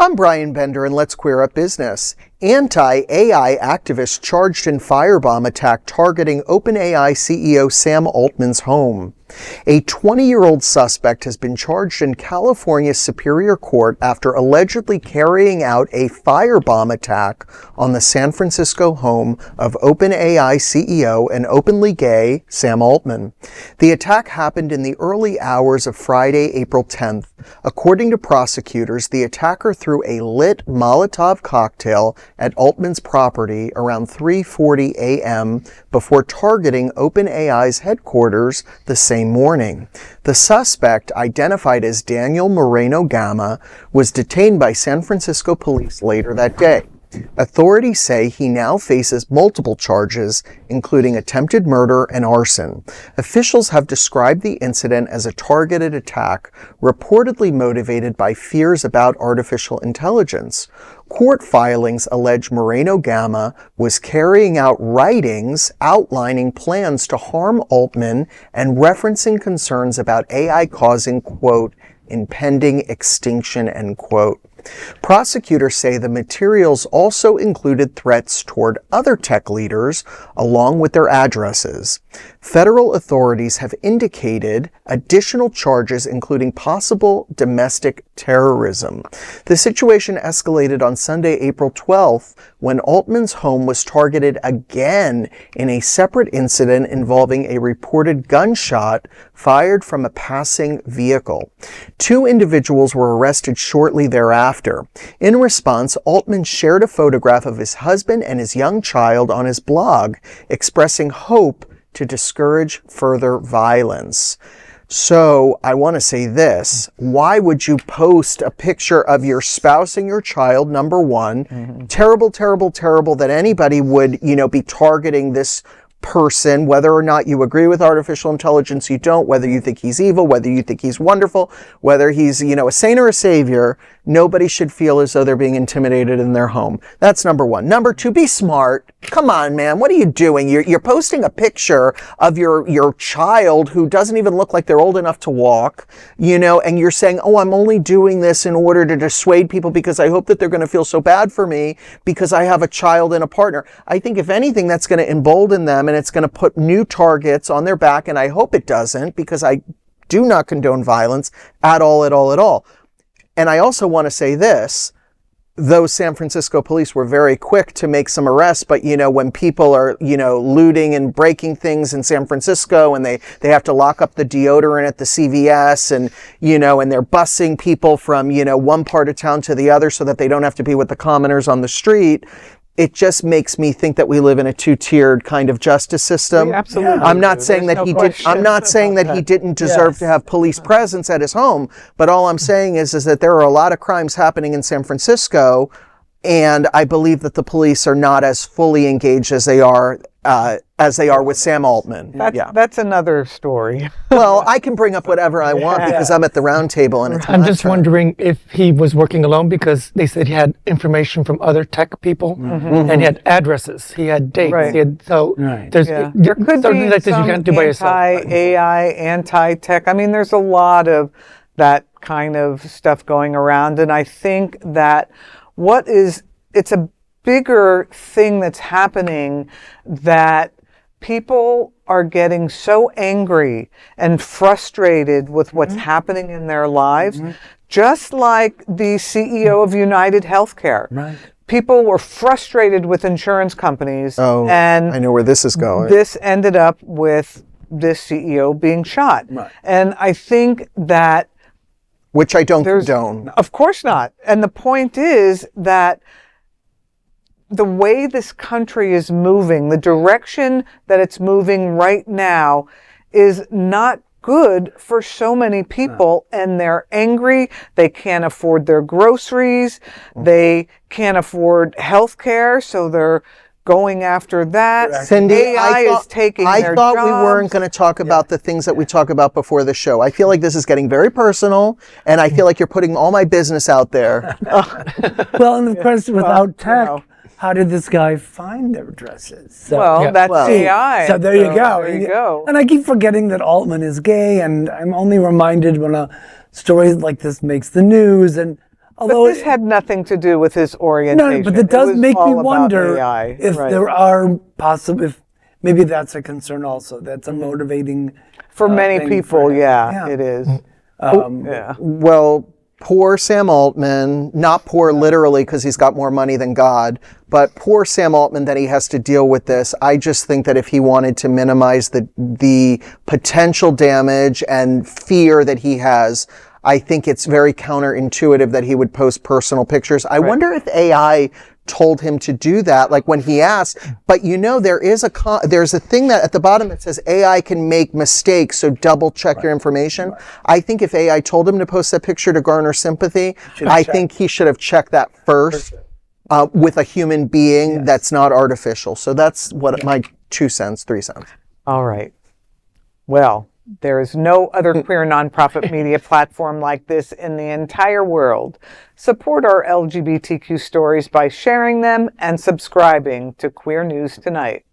I'm Brian Bender, and let's queer up business. Anti-AI activists charged in firebomb attack targeting OpenAI CEO Sam Altman's home. A 20-year-old suspect has been charged in California's Superior Court after allegedly carrying out a firebomb attack on the San Francisco home of OpenAI CEO and openly gay Sam Altman. The attack happened in the early hours of Friday, April 10th. According to prosecutors, the attacker threw a lit Molotov cocktail at Altman's property around 3:40 a.m. before targeting OpenAI's headquarters the same morning. The suspect, identified as Daniel Moreno-Gama, was detained by San Francisco police later that day. Authorities say he now faces multiple charges, including attempted murder and arson. Officials have described the incident as a targeted attack, reportedly motivated by fears about artificial intelligence. Court filings allege Moreno-Gama was carrying out writings outlining plans to harm Altman and referencing concerns about AI causing, quote, impending extinction, end quote. Prosecutors say the materials also included threats toward other tech leaders, along with their addresses. Federal authorities have indicated additional charges, including possible domestic terrorism. The situation escalated on Sunday, April 12th, when Altman's home was targeted again in a separate incident involving a reported gunshot fired from a passing vehicle. Two individuals were arrested shortly thereafter. In response, Altman shared a photograph of his husband and his young child on his blog, expressing hope to discourage further violence. So I want to say this. Why would you post a picture of your spouse and your child, number one? Mm-hmm. Terrible, terrible, terrible that anybody would, be targeting this person, whether or not you agree with artificial intelligence, you don't, whether you think he's evil, whether you think he's wonderful, whether he's, a saint or a savior. Nobody should feel as though they're being intimidated in their home. That's number one. Number two, be smart. Come on, man. What are you doing? You're posting a picture of your child who doesn't even look like they're old enough to walk, and you're saying, oh, I'm only doing this in order to dissuade people because I hope that they're going to feel so bad for me because I have a child and a partner. I think if anything, that's going to embolden them and it's going to put new targets on their back. And I hope it doesn't, because I do not condone violence at all, at all, at all. And I also want to say this. Those San Francisco police were very quick to make some arrests, but when people are, looting and breaking things in San Francisco and they have to lock up the deodorant at the CVS and, and they're busing people from, one part of town to the other so that they don't have to be with the commoners on the street. It just makes me think that we live in a two-tiered kind of justice system. We absolutely. I'm not saying that he didn't deserve to have police presence at his home, but all I'm saying is that there are a lot of crimes happening in San Francisco, and I believe that the police are not as fully engaged as they are with Sam Altman. That's another story. Well, I can bring up whatever I want because I'm at the round table and it's I'm just wondering if he was working alone, because they said he had information from other tech people and he had addresses, he had dates, right. There could be like this you can't do by yourself. Anti-AI, anti-tech. I mean, there's a lot of that kind of stuff going around, and I think that it's a bigger thing that's happening, that people are getting so angry and frustrated with what's happening in their lives, just like the CEO of United Healthcare. Right. People were frustrated with insurance companies. And I know where this is going. This ended up with this CEO being shot. Right. And I think that... Which I don't condone. Of course not. And the point is that the way this country is moving, the direction that it's moving right now, is not good for so many people, and they're angry. They can't afford their groceries. They can't afford health care, so they're going after that. Cindy, AI is taking their jobs. I thought we weren't going to talk about the things that we talk about before the show. I feel like this is getting very personal, and I feel like you're putting all my business out there. Well, and of course, without tech, how did this guy find their addresses? So, that's AI. So there you go. There you go. And I keep forgetting that Altman is gay, and I'm only reminded when a story like this makes the news. And Although But this had nothing to do with his orientation. no, but it does was make me all about wonder AI, if right. there are possible. If maybe that's a concern also. That's a motivating For many thing people, for him. yeah, it is. Yeah. Well, poor Sam Altman, not poor literally because he's got more money than God, but poor Sam Altman that he has to deal with this. I just think that if he wanted to minimize the potential damage and fear that he has, I think it's very counterintuitive that he would post personal pictures. I wonder if AI told him to do that, like when he asked, but there's a thing that at the bottom that says AI can make mistakes, so double check your information. I think if AI told him to post that picture to garner sympathy, I think he should have checked that first with a human being that's not artificial. So that's what my 2 cents, 3 cents. All right. Well, there is no other queer nonprofit media platform like this in the entire world. Support our LGBTQ stories by sharing them and subscribing to Queer News Tonight.